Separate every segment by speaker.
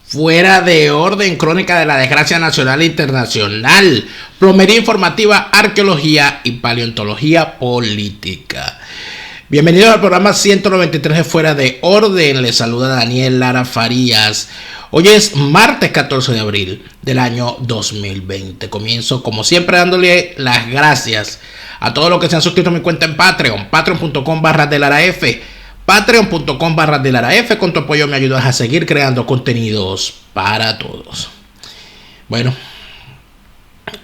Speaker 1: Fuera de orden, crónica de la desgracia nacional e internacional, plomería informativa, arqueología y paleontología política. Bienvenidos al programa 193 de Fuera de Orden. Les saluda Daniel Lara Farías. Hoy es martes 14 de abril del año 2020. Comienzo como siempre dándole las gracias a todos los que se han suscrito a mi cuenta en Patreon, patreon.com/delaraf, patreon.com/delaraf. Con tu apoyo me ayudas a seguir creando contenidos para todos. Bueno,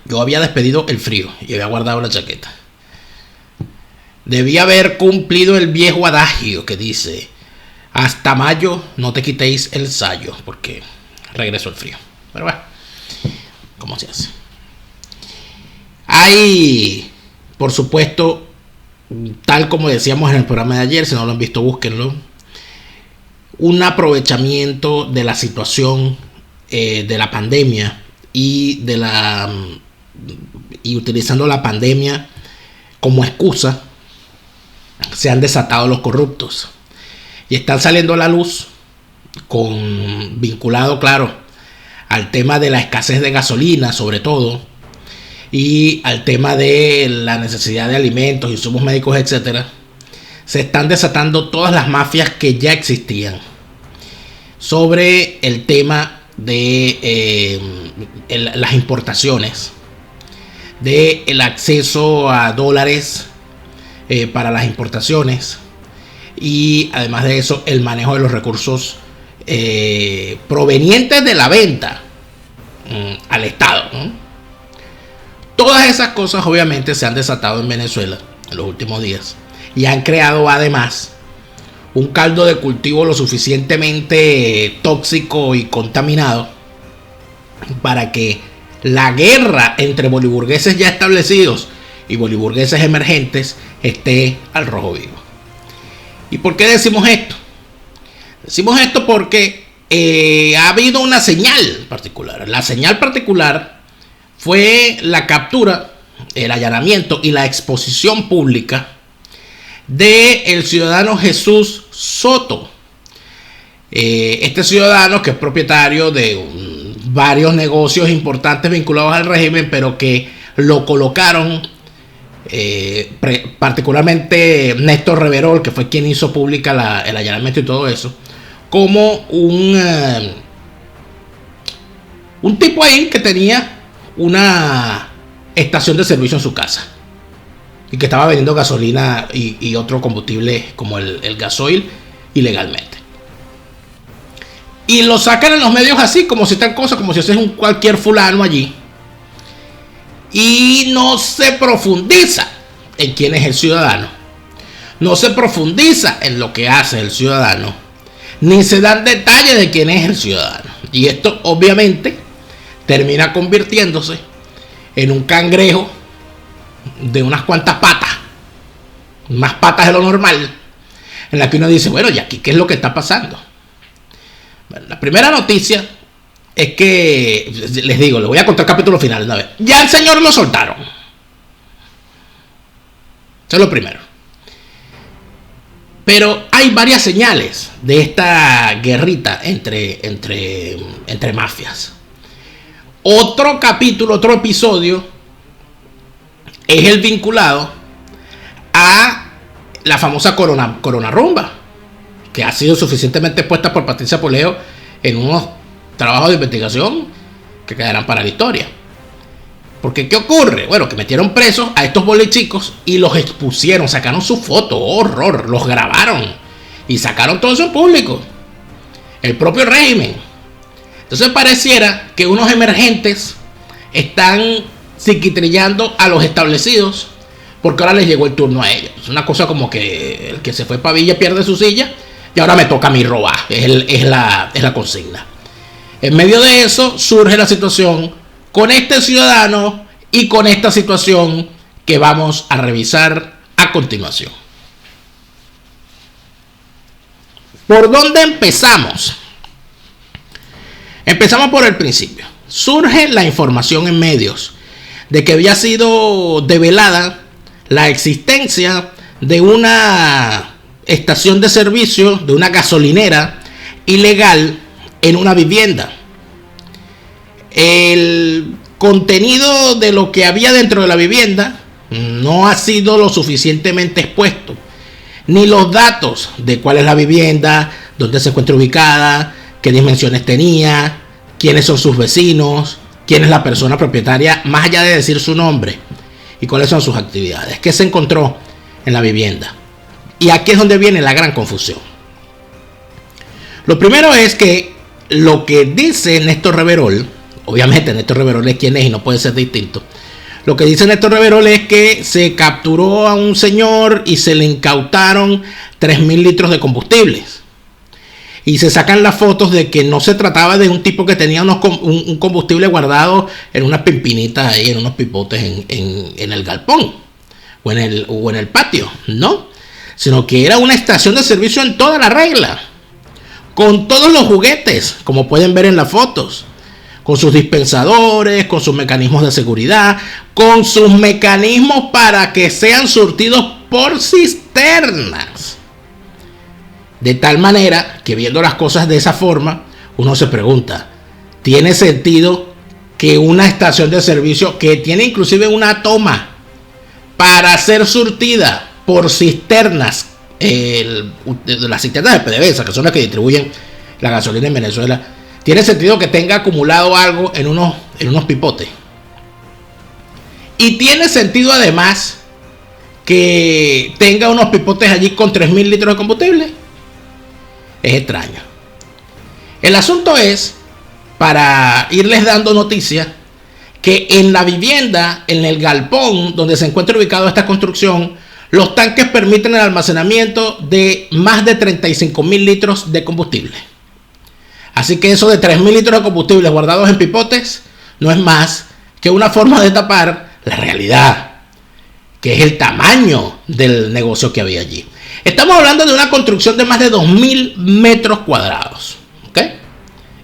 Speaker 1: yo había despedido el frío y había guardado la chaqueta. Debía haber cumplido el viejo adagio que dice: hasta mayo no te quitéis el sayo, porque regresó el frío. Pero bueno, ¿cómo se hace? Hay, por supuesto, tal como decíamos en el programa de ayer, si no lo han visto, búsquenlo, un aprovechamiento de la situación de la pandemia y utilizando la pandemia como excusa, se han desatado los corruptos y están saliendo a la luz vinculado, claro, al tema de la escasez de gasolina, sobre todo, y al tema de la necesidad de alimentos, insumos médicos, etcétera. Se están desatando todas las mafias que ya existían sobre el tema de las importaciones, del acceso a dólares para las importaciones, y además de eso el manejo de los recursos provenientes de la venta al Estado, ¿no? Todas esas cosas obviamente se han desatado en Venezuela en los últimos días y han creado además un caldo de cultivo lo suficientemente tóxico y contaminado para que la guerra entre boliburgueses ya establecidos y boliburgueses emergentes esté al rojo vivo. ¿Y por qué decimos esto? Decimos esto porque ha habido una señal particular. La señal particular fue la captura, el allanamiento y la exposición pública del ciudadano Jesús Soto. Este ciudadano, que es propietario de varios negocios importantes vinculados al régimen, pero que lo colocaron, particularmente Néstor Reverol, que fue quien hizo pública el allanamiento y todo eso, como un tipo ahí que tenía una estación de servicio en su casa y que estaba vendiendo gasolina y otro combustible como el gasoil ilegalmente. Y lo sacan en los medios así, como si tal cosa, como si ese es cualquier fulano allí. Y no se profundiza en quién es el ciudadano. No se profundiza en lo que hace el ciudadano. Ni se dan detalles de quién es el ciudadano. Y esto obviamente termina convirtiéndose en un cangrejo de unas cuantas patas, más patas de lo normal, en la que uno dice, bueno, ¿y aquí qué es lo que está pasando? Bueno, la primera noticia es que, les digo, les voy a contar el capítulo final una vez. Ya el señor lo soltaron. Eso es lo primero. Pero hay varias señales de esta guerrita entre mafias. Otro capítulo, otro episodio es el vinculado a la famosa Corona Rumba, que ha sido suficientemente expuesta por Patricia Poleo en unos trabajos de investigación que quedarán para la historia. Porque ¿qué ocurre? Bueno, que metieron presos a estos bolichicos y los expusieron, sacaron su foto, horror, los grabaron y sacaron todo eso en público. El propio régimen. Entonces pareciera que unos emergentes están psiquitrillando a los establecidos porque ahora les llegó el turno a ellos. Es una cosa como que el que se fue para Villa pierde su silla y ahora me toca a mí robar. Es la consigna. En medio de eso surge la situación con este ciudadano y con esta situación que vamos a revisar a continuación. ¿Por dónde empezamos? Empezamos por el principio. Surge la información en medios de que había sido develada la existencia de una estación de servicio, de una gasolinera ilegal en una vivienda. El contenido de lo que había dentro de la vivienda no ha sido lo suficientemente expuesto, ni los datos de cuál es la vivienda, dónde se encuentra ubicada, qué dimensiones tenía, quiénes son sus vecinos, quién es la persona propietaria, más allá de decir su nombre, y cuáles son sus actividades, qué se encontró en la vivienda. Y aquí es donde viene la gran confusión. Lo primero es que lo que dice Néstor Reverol, obviamente Néstor Reverol es quien es y no puede ser distinto. Lo que dice Néstor Reverol es que se capturó a un señor y se le incautaron 3.000 litros de combustibles. Y se sacan las fotos de que no se trataba de un tipo que tenía un combustible guardado en unas pimpinitas ahí, en unos pipotes en el galpón o en el patio, no, sino que era una estación de servicio en toda la regla, con todos los juguetes, como pueden ver en las fotos, con sus dispensadores, con sus mecanismos de seguridad, con sus mecanismos para que sean surtidos por cisternas. De tal manera que, viendo las cosas de esa forma, uno se pregunta, ¿tiene sentido que una estación de servicio que tiene inclusive una toma para ser surtida por cisternas, las cisternas de PDVSA, que son las que distribuyen la gasolina en Venezuela, tiene sentido que tenga acumulado algo en unos pipotes? Y tiene sentido además que tenga unos pipotes allí con 3.000 litros de combustible. Es extraño. El asunto es, para irles dando noticias, que en la vivienda, en el galpón donde se encuentra ubicada esta construcción, los tanques permiten el almacenamiento de más de 35.000 litros de combustible. Así que eso de 3.000 litros de combustible guardados en pipotes no es más que una forma de tapar la realidad, que es el tamaño del negocio que había allí. Estamos hablando de una construcción de más de 2.000 metros cuadrados, ¿ok?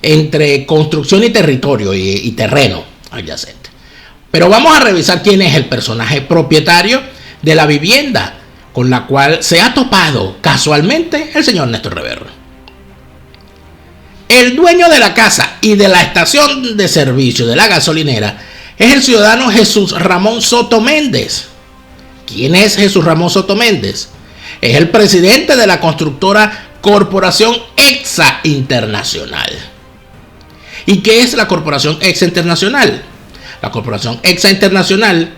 Speaker 1: Entre construcción y territorio y terreno adyacente. Pero vamos a revisar quién es el personaje propietario de la vivienda con la cual se ha topado casualmente el señor Néstor Reverol. El dueño de la casa y de la estación de servicio de la gasolinera es el ciudadano Jesús Ramón Soto Méndez. ¿Quién es Jesús Ramón Soto Méndez? Es el presidente de la constructora Corporación EXA Internacional. ¿Y qué es la Corporación EXA Internacional? La Corporación EXA Internacional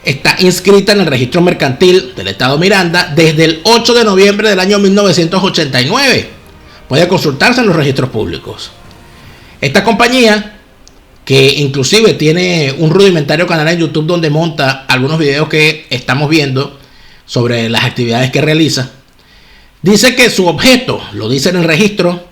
Speaker 1: está inscrita en el registro mercantil del estado Miranda desde el 8 de noviembre del año 1989. Puede consultarse en los registros públicos. Esta compañía, que inclusive tiene un rudimentario canal en YouTube donde monta algunos videos que estamos viendo sobre las actividades que realiza, dice que su objeto, lo dice en el registro,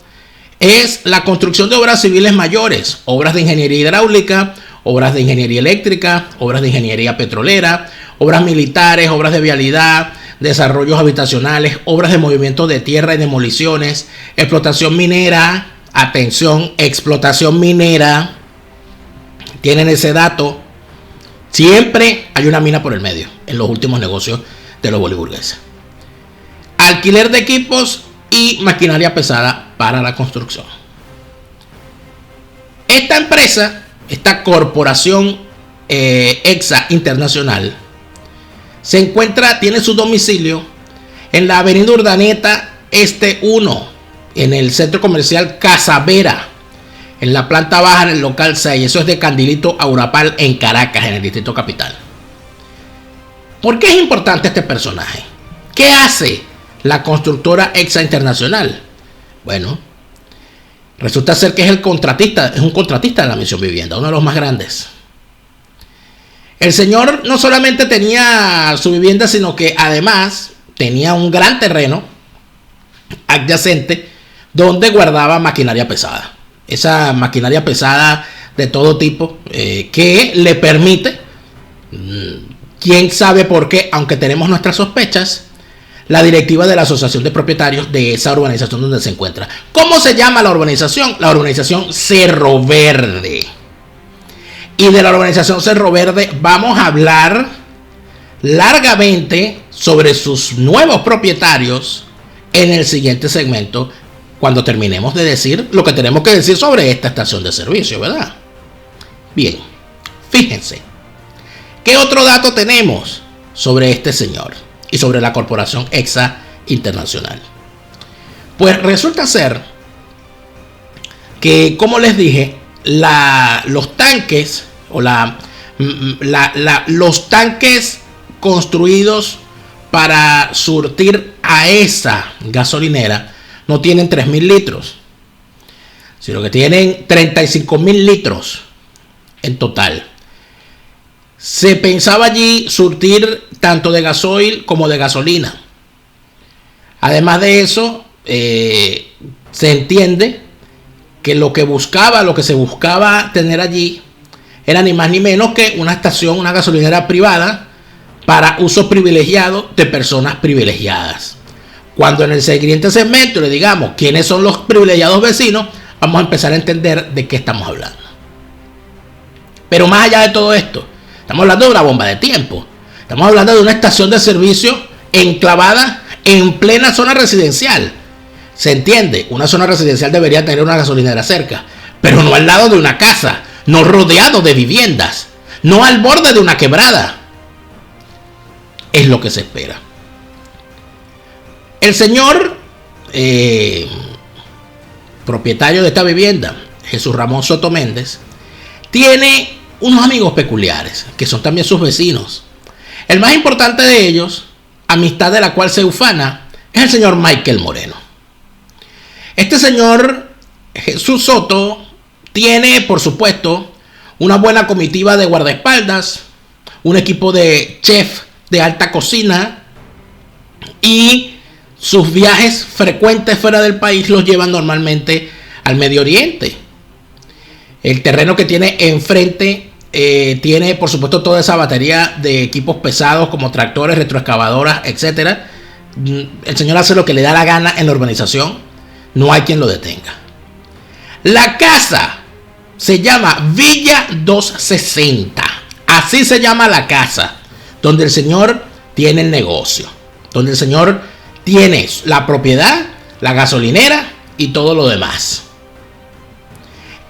Speaker 1: es la construcción de obras civiles mayores, obras de ingeniería hidráulica, obras de ingeniería eléctrica, obras de ingeniería petrolera, obras militares, obras de vialidad, desarrollos habitacionales, obras de movimiento de tierra y demoliciones, explotación minera, atención, explotación minera. Tienen ese dato. Siempre hay una mina por el medio en los últimos negocios de los boliburgueses. Alquiler de equipos y maquinaria pesada para la construcción. Esta empresa, esta corporación EXA Internacional, tiene su domicilio en la avenida Urdaneta Este 1, en el centro comercial Casavera, en la planta baja, en el local 6. Eso es de Candilito a Urapal, en Caracas, en el distrito capital. ¿Por qué es importante este personaje? ¿Qué hace la constructora EXA Internacional? Bueno, resulta ser que es un contratista de la Misión Vivienda, uno de los más grandes. El señor no solamente tenía su vivienda, sino que además tenía un gran terreno adyacente donde guardaba maquinaria pesada. Esa maquinaria pesada de todo tipo que le permite, quién sabe por qué, aunque tenemos nuestras sospechas, la directiva de la Asociación de Propietarios de esa urbanización donde se encuentra. ¿Cómo se llama la urbanización? La urbanización Cerro Verde. Y de la urbanización Cerro Verde vamos a hablar largamente sobre sus nuevos propietarios en el siguiente segmento cuando terminemos de decir lo que tenemos que decir sobre esta estación de servicio, ¿verdad? Bien, fíjense. ¿Qué otro dato tenemos sobre este señor y sobre la corporación EXA Internacional? Pues resulta ser que, como les dije, los tanques o los tanques construidos para surtir a esa gasolinera no tienen 3.000 litros, sino que tienen 35.000 litros en total. Se pensaba allí surtir tanto de gasoil como de gasolina. Además de eso, se entiende que lo que se buscaba tener allí era ni más ni menos que una estación, una gasolinera privada para uso privilegiado de personas privilegiadas. Cuando en el siguiente segmento le digamos quiénes son los privilegiados vecinos, vamos a empezar a entender de qué estamos hablando. Pero más allá de todo esto, estamos hablando de una bomba de tiempo. Estamos hablando de una estación de servicio enclavada en plena zona residencial. Se entiende, una zona residencial debería tener una gasolinera cerca, pero no al lado de una casa, no rodeado de viviendas, no al borde de una quebrada. Es lo que se espera. El señor propietario de esta vivienda, Jesús Ramón Soto Méndez, tiene unos amigos peculiares, que son también sus vecinos. El más importante de ellos, amistad de la cual se ufana, es el señor Michael Moreno. Este señor Jesús Soto tiene, por supuesto, una buena comitiva de guardaespaldas, un equipo de chef de alta cocina, y sus viajes frecuentes fuera del país los llevan normalmente al Medio Oriente. El terreno que tiene enfrente tiene, por supuesto, toda esa batería de equipos pesados como tractores, retroexcavadoras, etc. El señor hace lo que le da la gana en la urbanización. No hay quien lo detenga. La casa se llama Villa 260. Así se llama la casa donde el señor tiene el negocio, donde el señor tiene la propiedad, la gasolinera y todo lo demás.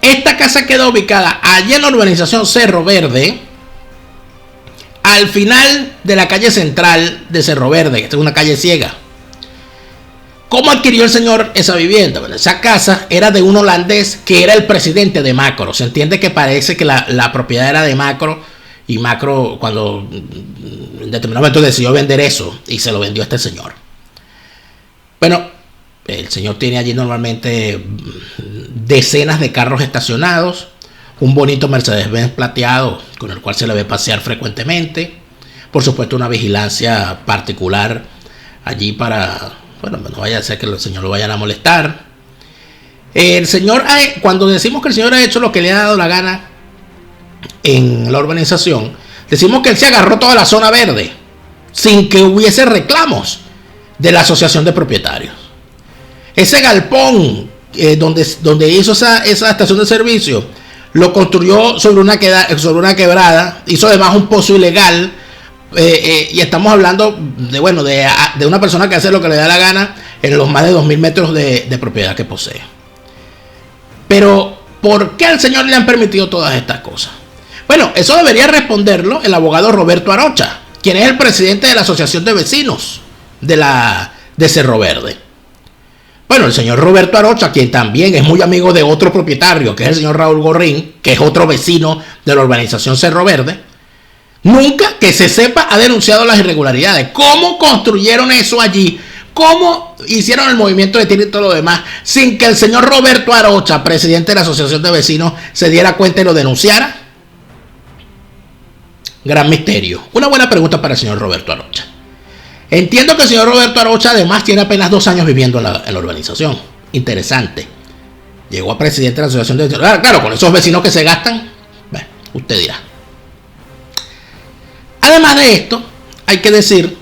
Speaker 1: Esta casa queda ubicada allá en la urbanización Cerro Verde, al final de la calle central de Cerro Verde, que es una calle ciega. ¿Cómo adquirió el señor esa vivienda? Bueno, esa casa era de un holandés que era el presidente de Macro. Se entiende que parece que la propiedad era de Macro, y Macro, cuando en determinado momento decidió vender eso, y se lo vendió a este señor. Bueno, el señor tiene allí normalmente decenas de carros estacionados, un bonito Mercedes-Benz plateado con el cual se le ve pasear frecuentemente. Por supuesto, una vigilancia particular allí para, bueno, no vaya a ser que el señor lo vayan a molestar. El señor, cuando decimos que el señor ha hecho lo que le ha dado la gana en la urbanización, decimos que él se agarró toda la zona verde sin que hubiese reclamos de la asociación de propietarios. Ese galpón donde hizo esa estación de servicio, lo construyó sobre una quebrada, hizo además un pozo ilegal, y estamos hablando de una persona que hace lo que le da la gana en los más de 2.000 metros de propiedad que posee. Pero ¿por qué al señor le han permitido todas estas cosas? Bueno, eso debería responderlo el abogado Roberto Arocha, quien es el presidente de la Asociación de Vecinos de Cerro Verde. Bueno, el señor Roberto Arocha, quien también es muy amigo de otro propietario, que es el señor Raúl Gorrín, que es otro vecino de la urbanización Cerro Verde, nunca que se sepa ha denunciado las irregularidades. ¿Cómo construyeron eso allí? ¿Cómo hicieron el movimiento de tierra y todo lo demás sin que el señor Roberto Arocha, presidente de la Asociación de Vecinos, se diera cuenta y lo denunciara? Gran misterio. Una buena pregunta para el señor Roberto Arocha. Entiendo que el señor Roberto Arocha además tiene apenas 2 años viviendo en la urbanización. Interesante. Llegó a presidente de la Asociación de Vecinos. Claro, con esos vecinos que se gastan, bueno, usted dirá. Además de esto, hay que decir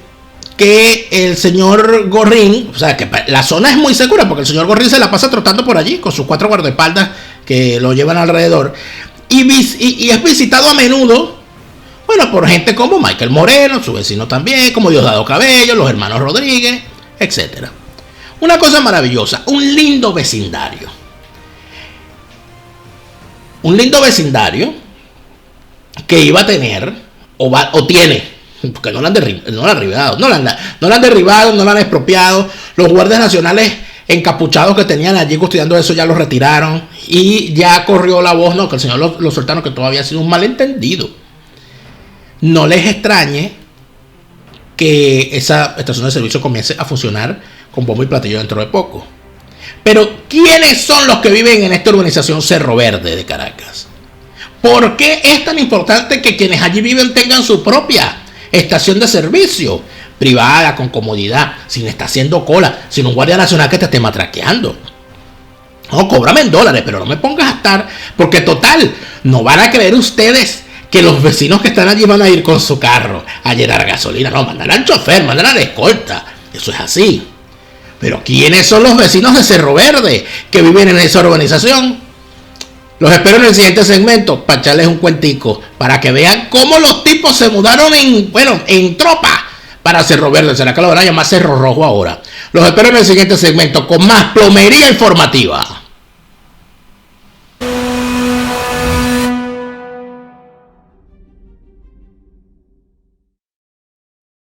Speaker 1: que el señor Gorrín, o sea, que la zona es muy segura porque el señor Gorrín se la pasa trotando por allí con sus 4 guardaespaldas que lo llevan alrededor, y es visitado a menudo, bueno, por gente como Michael Moreno, su vecino también, como Diosdado Cabello, los hermanos Rodríguez, etc. Una cosa maravillosa, un lindo vecindario. Un lindo vecindario que iba a tener, o tiene, porque no lo han derribado, no lo han derribado, no lo han expropiado. Los guardias nacionales encapuchados que tenían allí custodiando eso ya lo retiraron. Y ya corrió la voz, no, que el señor lo soltaron, que todavía ha sido un malentendido. No les extrañe que esa estación de servicio comience a funcionar con bombo y platillo dentro de poco. Pero ¿quiénes son los que viven en esta urbanización Cerro Verde de Caracas? ¿Por qué es tan importante que quienes allí viven tengan su propia estación de servicio privada, con comodidad, sin estar haciendo cola, sin un guardia nacional que te esté matraqueando? No, cóbrame en dólares, pero no me pongas a estar, porque total, no van a creer ustedes que los vecinos que están allí van a ir con su carro a llenar gasolina. No, mandan al chofer, mandan a la escolta. Eso es así. Pero ¿quiénes son los vecinos de Cerro Verde que viven en esa urbanización? Los espero en el siguiente segmento para echarles un cuentico, para que vean cómo los tipos se mudaron en tropa para Cerro Verde. ¿Será que lo van a llamar Cerro Rojo ahora? Los espero en el siguiente segmento con más plomería informativa.